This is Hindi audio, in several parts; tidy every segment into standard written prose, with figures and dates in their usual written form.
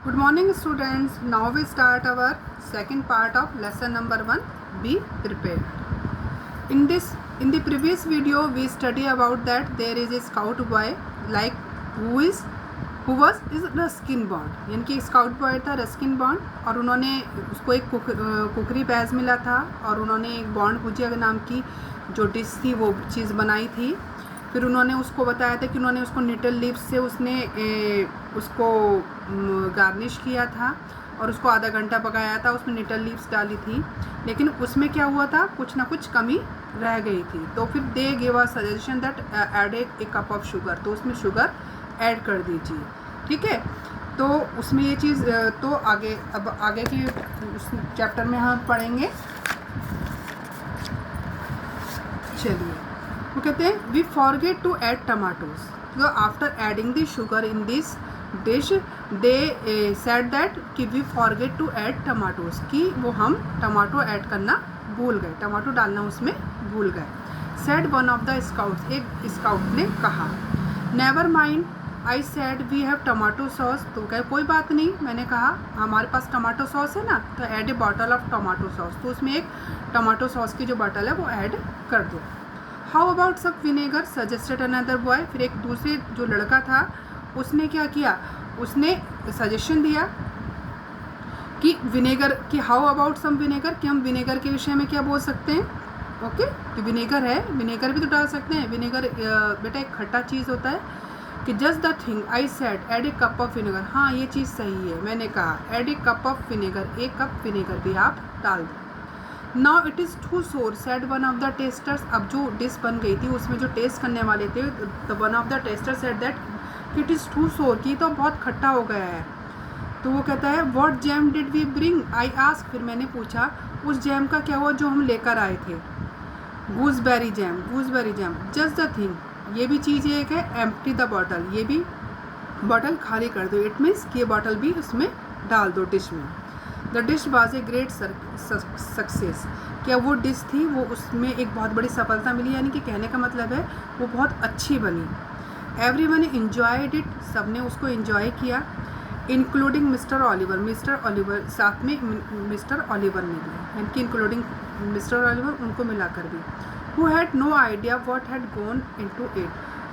Good morning students. Now we start our second part of lesson number 1. Be prepared. In the previous video we study about that there is a scout boy like who was Ruskin bond, यानी कि स्काउट बॉय था रस्किन बॉन्ड, और उन्होंने उसको एक कुकरी बैज मिला था और उन्होंने एक बॉन्ड भुजिया नाम की जो डिश थी वो चीज़ बनाई थी। फिर उन्होंने उसको बताया था कि उन्होंने उसको निटल लीव्स से उसको गार्निश किया था और उसको आधा घंटा पकाया था, उसमें निटल लीव्स डाली थी, लेकिन उसमें क्या हुआ था, कुछ ना कुछ कमी रह गई थी। तो फिर they give a suggestion that add a cup of sugar, तो उसमें शुगर ऐड कर दीजिए। ठीक है, तो उसमें ये चीज़ तो अब आगे की उस चैप्टर में हम पढ़ेंगे। चलिए, वो कहते हैं we forget to add tomatoes, तो after adding the sugar in this dish they said that कि we forget to add tomatoes, कि वो हम टमाटो ऐड करना भूल गए, टमाटो डालना उसमें भूल गए। Said one of the scouts, एक स्काउट ने कहा। Never mind I said we have tomato sauce, तो क्या कोई बात नहीं, मैंने कहा हमारे पास टमाटो सॉस है ना, तो add a bottle of tomato sauce, तो उसमें एक टमाटो सॉस की जो बॉटल है वो ऐड कर दो। हाउ अबाउट सब विनेगर सजेस्टेड अनदर बॉय, फिर एक दूसरे जो लड़का था उसने क्या किया, उसने सजेशन दिया कि विनेगर, कि हाउ अबाउट सम विनेगर, कि हम विनेगर के विषय में क्या बोल सकते हैं। ओके, तो विनेगर है, विनेगर भी तो डाल सकते हैं। विनेगर बेटा एक खट्टा चीज़ होता है। कि just the thing I said add a cup of vinegar, हाँ ये चीज़ सही है, मैंने कहा add a cup of vinegar, एक कप विनेगर भी आप डाल दो। नाउ इट इज़ टू सोर said one of the testers, अब जो डिश बन गई थी उसमें जो टेस्ट करने वाले थे, the one of the tester said that it is too sour, कि तो बहुत खट्टा हो गया है। तो वो कहता है what jam did we bring, I ask, फिर मैंने पूछा उस जैम का क्या हुआ जो हम लेकर आए थे। Gooseberry jam, gooseberry jam. Just the thing, ये भी चीज़ एक है, एम्प्टी द बॉटल, ये भी बॉटल खाली कर दो, इट मीन्स कि ये बॉटल भी उसमें डाल दो डिश में। The dish was a great success, क्या वो डिश थी वो उसमें एक बहुत बड़ी सफलता मिली, यानी कि कहने का मतलब है वो बहुत अच्छी बनी। एवरीवन एंजॉयड इट, सब ने उसको एंजॉय किया, including mister Oliver, mister Oliver साथ में मिस्टर ऑलिवर ने भी, यानी कि इंक्लूडिंग मिस्टर ऑलिवर उनको मिलाकर भी। Who had no idea what had gone into it,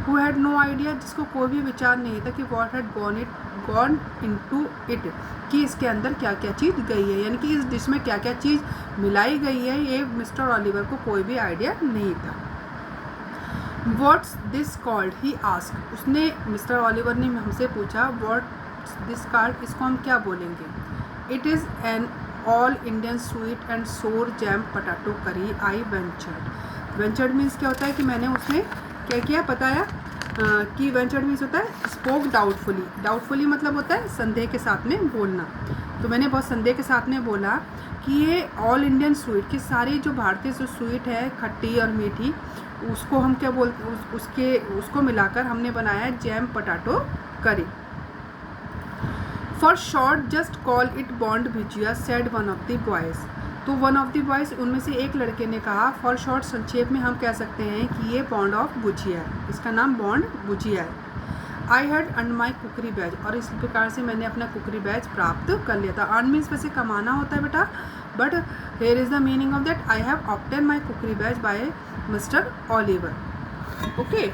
who had no idea, जिसको कोई भी विचार नहीं था कि what had gone into it, कि इसके अंदर क्या क्या चीज़ गई है, यानी कि इस डिश में क्या क्या चीज़ मिलाई गई है, ये मिस्टर ऑलिवर को कोई भी आइडिया नहीं था। What's this called, he asked, उसने मिस्टर ऑलिवर ने हमसे पूछा what's this called, इसको हम क्या बोलेंगे। It is an all Indian sweet and sour jam potato curry, I ventured, ventured means क्या होता है कि मैंने उसमें क्या किया बताया, कि वेंचर्ड मीन्स होता है स्पोक डाउटफुली, डाउटफुली मतलब होता है संदेह के साथ में बोलना, तो मैंने बहुत संदेह के साथ में बोला कि ये ऑल इंडियन स्वीट, कि सारी जो भारतीय जो स्वीट है खट्टी और मीठी, उसको हम क्या बोलते उसको मिलाकर हमने बनाया जैम पोटैटो करी। For short just call it bond bhujia said one of the boys, तो वन ऑफ द बॉयज़ उनमें से एक लड़के ने कहा फॉर शॉर्ट संक्षेप में हम कह सकते हैं कि ये बॉन्ड ऑफ भुजिया है, इसका नाम बॉन्ड भुजिया है। I had earn my cookery Baij, और इस प्रकार से मैंने अपना कुकरी बैज प्राप्त कर लिया था। अर्न मीन्स वैसे कमाना होता है बेटा, but here is the meaning of that I have obtain my cookery badge by mister Oliver. Okay,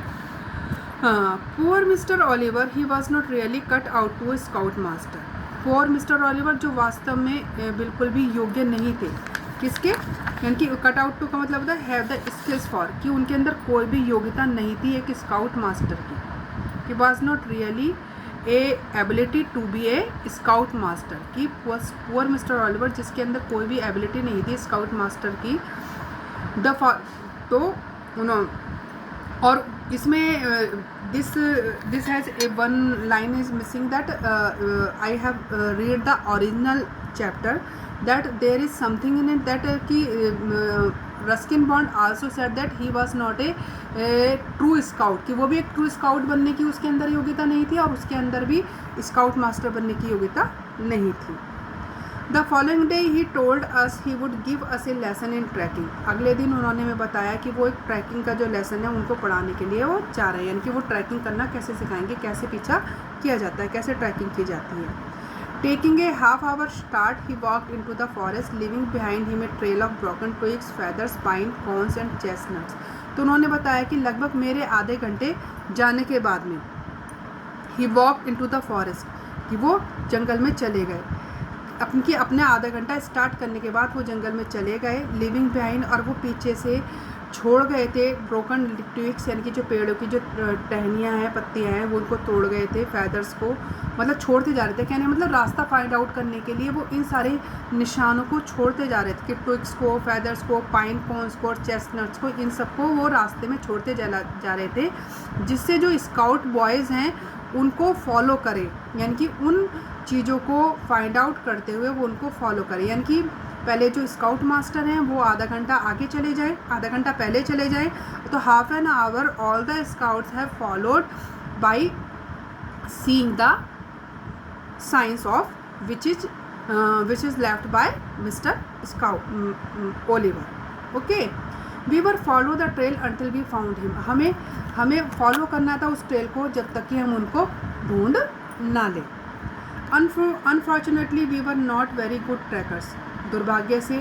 poor mister Oliver he was not really cut out to a scout master, for mister Oliver जो वास्तव में बिल्कुल भी योग्य नहीं थे, किसके, यानी कि कट आउट टू का मतलब होता है हैव द स्किल्स फॉर, कि उनके अंदर कोई भी योग्यता नहीं थी एक स्काउट मास्टर की, कि was not really a ability to be a scout master, कि पुअर मिस्टर ऑलिवर जिसके अंदर कोई भी एबिलिटी नहीं थी स्काउट मास्टर की। तो उन्होंने, और इसमें this has a one line is missing that I have read the original chapter that there is something in it that कि Ruskin Bond also said that he was not a true scout, कि वो भी एक ट्रू स्काउट बनने की उसके अंदर योग्यता नहीं थी और उसके अंदर भी स्काउट मास्टर बनने की योग्यता नहीं थी। The following day he told us he would give us a lesson in tracking, अगले दिन उन्होंने हमें बताया कि वो एक ट्रैकिंग का जो लेसन है उनको पढ़ाने के लिए वो चाह रहे हैं, यानी कि वो ट्रैकिंग करना कैसे सिखाएंगे, कैसे पीछा किया जाता है, कैसे ट्रैकिंग की जाती है। Taking a half-hour start, he walked into the forest, leaving behind him a trail of broken twigs, feathers, pine cones and chestnuts. तो उन्होंने बताया कि लगभग मेरे आधे घंटे जाने के बाद में he walked into the forest, कि वो जंगल में चले गए। अपने आधा घंटा स्टार्ट करने के बाद वो जंगल में चले गए, लिविंग बिहाइंड, और वो पीछे से छोड़ गए थे ब्रोकन ट्विग्स, यानी कि जो पेड़ों की जो टहनियाँ हैं, पत्तियाँ हैं, वो उनको तोड़ गए थे, फैदर्स को मतलब छोड़ते जा रहे थे। कहने मतलब रास्ता फाइंड आउट करने के लिए वो इन सारे निशानों को छोड़ते जा रहे थे कि ट्विग्स को, फैदर्स को, पाइन कोन्स को और चेस्टनट्स को, इन सबको वो रास्ते में छोड़ते जा रहे थे, जिससे जो स्काउट बॉयज़ हैं उनको फॉलो करें, यानी कि उन चीज़ों को फाइंड आउट करते हुए वो उनको फॉलो करें। यानी कि पहले जो स्काउट मास्टर हैं वो आधा घंटा आगे चले जाएं, आधा घंटा पहले चले जाएं, तो half an hour all the scouts have followed by seeing the signs of which is left by mister scout Oliver. Okay, we were follow the trail until we found him. हमें फॉलो करना था उस ट्रेल को जब तक कि हम उनको ढूंढ ना लें। Unfortunately we were not very good trackers. दुर्भाग्य से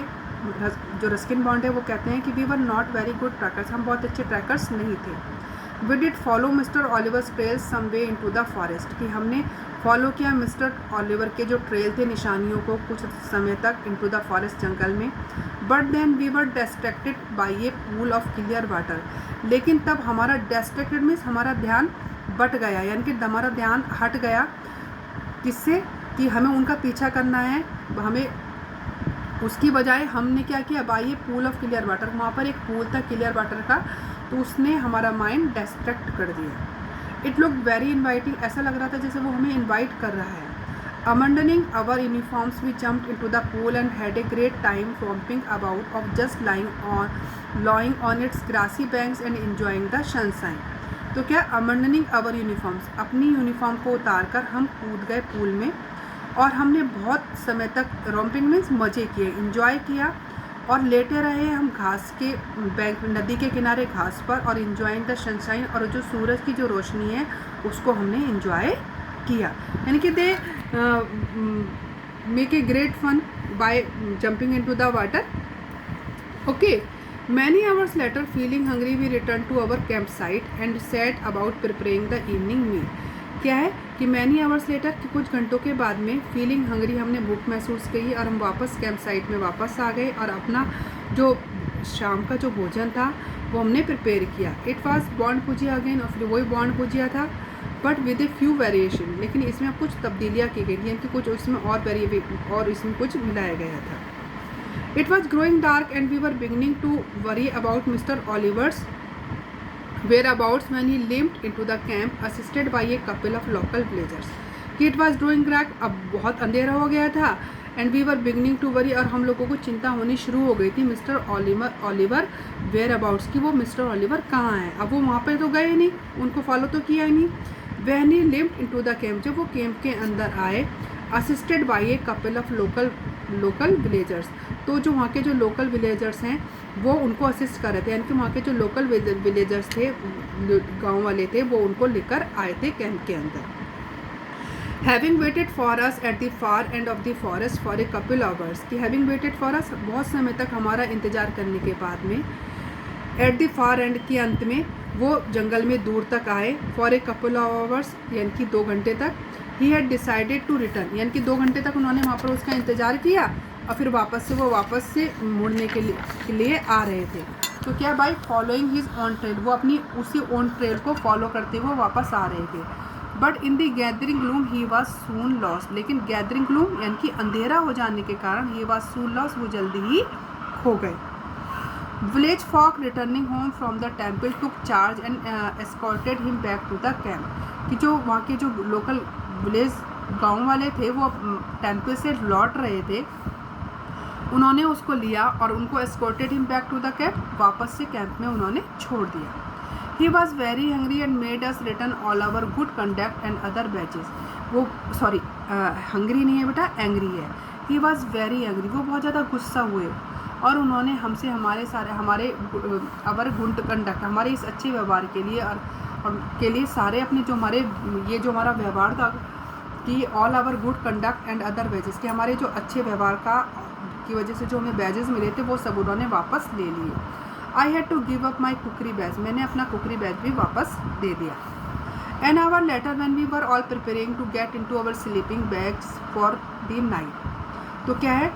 जो रस्किन बॉन्ड है वो कहते हैं कि we were not very good trackers, हम बहुत अच्छे ट्रैकर्स नहीं थे। We did follow mister Oliver's trail some way into the forest, कि हमने फॉलो किया मिस्टर ऑलिवर के जो ट्रेल थे, निशानियों को, कुछ समय तक इनटू द फॉरेस्ट, जंगल में। But then we were distracted by a pool of clear water, लेकिन तब हमारा डिस्ट्रैक्टेड मीन्स हमारा ध्यान बट गया, यानी कि हमारा ध्यान हट गया किससे, कि हमें उनका पीछा करना है, हमें उसकी बजाय हमने क्या किया, by A pool of clear water, वहाँ पर एक पूल था क्लियर वाटर का, तो उसने हमारा माइंड डिस्ट्रैक्ट कर दिया। इट लुक वेरी इन्वाइटिंग, ऐसा लग रहा था जैसे वो हमें इन्वाइट कर रहा है। Abandoning our uniforms, we jumped into the pool and had a great time romping about of just lying on its grassy banks and enjoying the sunshine. तो क्या abandoning our uniforms, अपनी यूनिफॉर्म को उतार कर हम कूद गए पूल में और हमने बहुत समय तक रोम्पिंग मीन्स मज़े किए, इंजॉय किया और लेटे रहे हम घास के बैंक, नदी के किनारे घास पर, और इंजॉइंग द सनशाइन, और जो सूरज की जो रोशनी है उसको हमने इंजॉय किया। यानी कि they make a great fun by jumping into the water. Okay, many hours later feeling hungry we return to our camp site and set about preparing the evening meal. क्या है कि मैनी आवर्स लेटर, कि कुछ घंटों के बाद में फीलिंग हंग्री, हमने भूख महसूस की और हम वापस कैंप साइट में वापस आ गए और अपना जो शाम का जो भोजन था वो हमने प्रिपेयर किया। It was bond bhujia again, और फिर वही बॉन्ड भुजिया था, but with a few variation, लेकिन इसमें कुछ तब्दीलियाँ की गई थी, यानी कि कुछ इसमें और इसमें कुछ मिलाया गया था। It was growing dark and we were beginning to worry about mister Oliver's whereabouts when he limped into the camp assisted by a couple of local villagers. It was growing dark, अब बहुत अंधेरा हो गया था, and we were beginning to worry, और हम लोगों को चिंता होनी शुरू हो गई थी मिस्टर ऑलिवर वेयर अबाउट्स, की वो मिस्टर ऑलिवर कहाँ हैं। अब वो वहाँ पे तो गए नहीं, उनको फॉलो तो किया ही नहीं। When he limped into the camp, जब वो कैंप के अंदर आए, assisted by a couple of local villagers, तो जो वहाँ के जो लोकल विलेजर्स हैं वो उनको असिस्ट कर रहे थे, यानी कि वहाँ के जो लोकल विलेजर्स थे, गांव वाले थे, वो उनको लेकर आए थे कैंप के अंदर। Having waited for us at the far end of the forest for a couple hours, कि हैविंग वेटेड फॉर अस, बहुत समय तक हमारा इंतज़ार करने के बाद में, एट द फार एंड के अंत में वो जंगल में दूर तक आए, for a couple of hours, यानी कि 2 घंटे तक। He had decided to return, यानी कि 2 घंटे तक उन्होंने वहाँ पर उसका इंतज़ार किया और फिर वापस से मुड़ने के लिए आ रहे थे। तो क्या, by following his on trail, वो अपनी उसी ऑन ट्रेल को फॉलो करते हुए वापस आ रहे थे। But in the gathering gloom he was soon lost, लेकिन गैदरिंग ग्लूम यानी कि अंधेरा हो जाने के कारण ही वॉज सून लॉस्ट, वो जल्दी ही खो गए। Village folk returning home from the temple took charge and escorted him back to the camp, कि जो वहाँ के जो लोकल विलेज गाँव वाले थे वो टेम्पल से लौट रहे थे, उन्होंने उसको लिया और उनको escorted him back to the camp, वापस से कैंप में उन्होंने छोड़ दिया। He was very hungry and made us return all our good conduct and other badges, वो सॉरी हंग्री नहीं है बेटा, एंग्री है। ही वॉज वेरी एंग्री, वो बहुत ज़्यादा गुस्सा हुए और उन्होंने हमसे हमारे अवर गुड कंडक्ट, हमारे इस अच्छे व्यवहार के लिए और के लिए सारे अपने जो हमारा व्यवहार था कि all our good conduct and other वेजेस, कि हमारे जो अच्छे व्यवहार का की वजह से जो हमें बैजेस मिले थे वो सब उन्होंने वापस ले लिए। I had to give up my cookery badge, मैंने अपना कुकरी बैज भी वापस दे दिया। An hour later when we were all preparing to get into our sleeping bags for the night. तो क्या है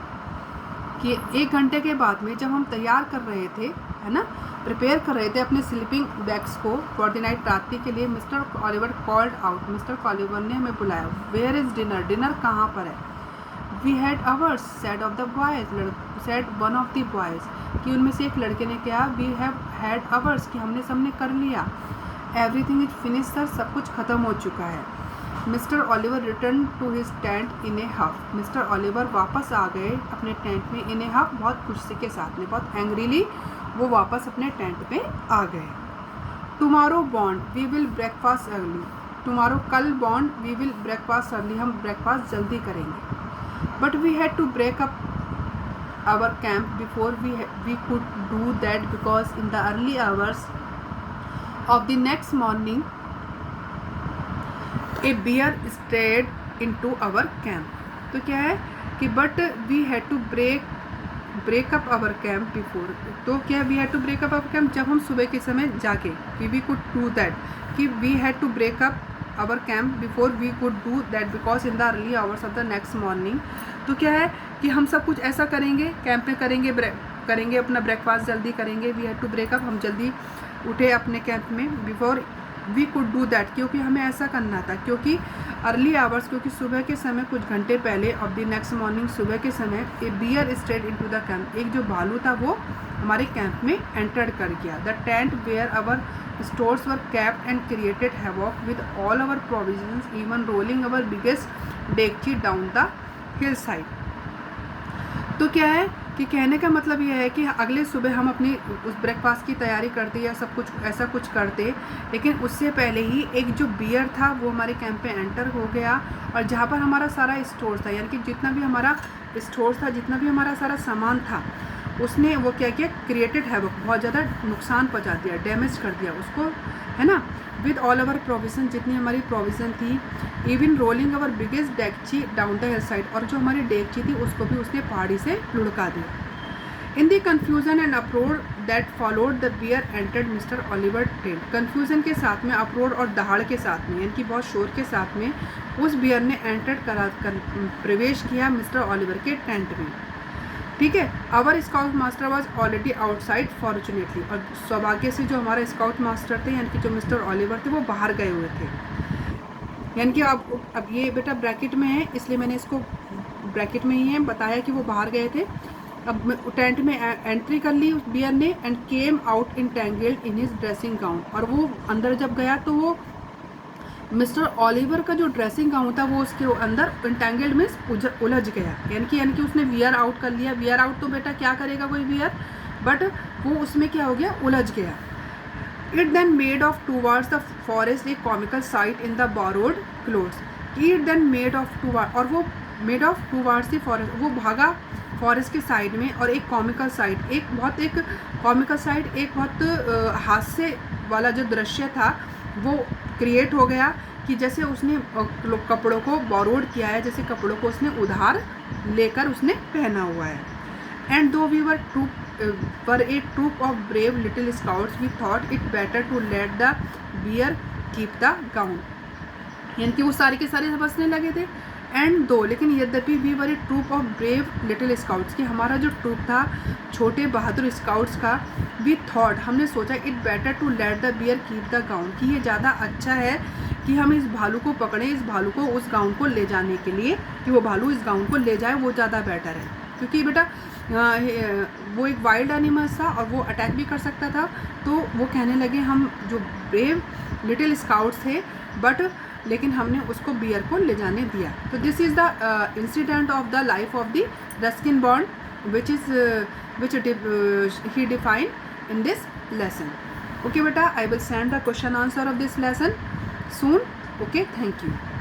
कि 1 घंटे के बाद में जब हम तैयार कर रहे थे, है ना, प्रिपेयर कर रहे थे अपने स्लीपिंग बैग्स को फॉर द नाइट, रात्रि के लिए, mister Oliver called out, mister Oliver ने हमें बुलाया। वेयर इज़ डिनर, डिनर कहाँ पर है। We had ours said of the boys, said one of the boys, कि उनमें से एक लड़के ने कहा वी हैव हैड आवर्स, कि हमने सबने कर लिया। एवरीथिंग इज फिनिश सर, सब कुछ ख़त्म हो चुका है। Mr Oliver return to his tent in a huff, Mr Oliver वापस आ गए अपने टेंट में, इन ए हफ, बहुत खुशी के साथ में, बहुत एंग्रीली वो वापस अपने टेंट पे आ गए। Tomorrow Bond we will breakfast early, tomorrow कल Bond we will breakfast early, हम ब्रेकफास्ट जल्दी करेंगे। But we had to break up our camp before we could do that because in the early hours of the next morning a bear strayed into our camp. तो क्या है कि but we had to break up our camp before, तो क्या we had to break up our camp, जब हम सुबह के समय जाके, कि वी कुड डू दैट, कि we had to break up our camp before we could do that because in the early hours of the next morning. तो क्या है कि हम सब कुछ ऐसा करेंगे, कैंप में करेंगे अपना ब्रेकफास्ट जल्दी करेंगे। We had to break up, हम जल्दी उठे अपने कैंप में, before we could do that, क्योंकि हमें ऐसा करना था, क्योंकि अर्ली आवर्स, क्योंकि सुबह के समय कुछ घंटे पहले ऑफ द नेक्स्ट मॉर्निंग, सुबह के समय, a bear strayed into the camp, एक जो भालू था वो हमारे कैंप में एंटर कर गया। The tent where our stores were kept and created havoc with all our provisions, even rolling our biggest degchi down the hill side. तो क्या है कि कहने का मतलब यह है कि अगले सुबह हम अपनी उस ब्रेकफास्ट की तैयारी करते या सब कुछ ऐसा कुछ करते, लेकिन उससे पहले ही एक जो बियर था वो हमारे कैंप पे एंटर हो गया, और जहाँ पर हमारा सारा स्टोर था, यानी कि जितना भी हमारा स्टोर था, जितना भी हमारा सारा सामान था, उसने वो क्या किया, क्रिएटेड हैवॉक, बहुत ज़्यादा नुकसान पहुँचा दिया, डैमेज कर दिया उसको, है ना। विद ऑल आवर प्रोविज़न, जितनी हमारी प्रोविज़न थी, even rolling our biggest degchi down the hill side, और जो हमारी डेगची थी उसको भी उसने पहाड़ी से लुढ़का दिया। In the confusion and uproar that followed the bear entered Mr Oliver tent, confusion के साथ में, अप्रोड और दहाड़ के साथ में, यानी कि बहुत शोर के साथ में उस बियर ने प्रवेश किया मिस्टर ऑलिवर के टेंट में। ठीक है। Our scout master was already outside fortunately, और सौभाग्य से जो हमारे स्काउट मास्टर थे, यानी कि जो मिस्टर ऑलिवर थे, वो बाहर गए हुए थे। यानी कि अब ये बेटा ब्रैकेट में है, इसलिए मैंने इसको ब्रैकेट में ही है बताया कि वो बाहर गए थे। अब टेंट में एंट्री कर ली उस बियर ने, and came out entangled in his dressing gown, और वो अंदर जब गया तो वो मिस्टर ऑलिवर का जो ड्रेसिंग गाउन था वो उसके अंदर इंटेंगल्ड मीन्स उलझ गया, यानी कि उसने वियर आउट कर लिया। वियर आउट तो बेटा क्या करेगा कोई वियर, बट वो उसमें क्या हो गया, उलझ गया। It then made off towards the forest a comical sight in the borrowed clothes. It then made off toward, और वो made off towards the forest, वो भागा फॉरेस्ट के साइड में, और एक कॉमिकल साइड, एक बहुत हास्य वाला जो दृश्य था वो क्रिएट हो गया, कि जैसे उसने कपड़ों को बोरोड किया है, जैसे कपड़ों को उसने उधार लेकर उसने पहना हुआ है। And though we were a troop of brave little scouts, we thought it better to let the bear keep the gown, यानी कि वो सारे के सारे हंसने लगे थे। एंड दो, लेकिन यद्यपि we were a troop of brave little scouts, कि हमारा जो ट्रूप था छोटे बहादुर स्काउट्स का, वी थॉट, हमने सोचा, it better to let the bear keep the gown, कि ये ज़्यादा अच्छा है कि हम इस भालू को पकड़ें, इस भालू को उस गाउन को ले जाने के लिए, कि वो भालू इस गाउन को ले जाए, वो ज़्यादा बेटर है। क्योंकि बेटा वो एक वाइल्ड एनिमल्स था और वो अटैक भी कर सकता था, तो वो कहने लगे हम जो ब्रेव लिटिल स्काउट्स थे, बट लेकिन हमने उसको बियर को ले जाने दिया। तो this is the incident of the life of the Ruskin bond which he defined in this lesson. Okay beta, I will send the question answer of this lesson soon. Okay, thank you.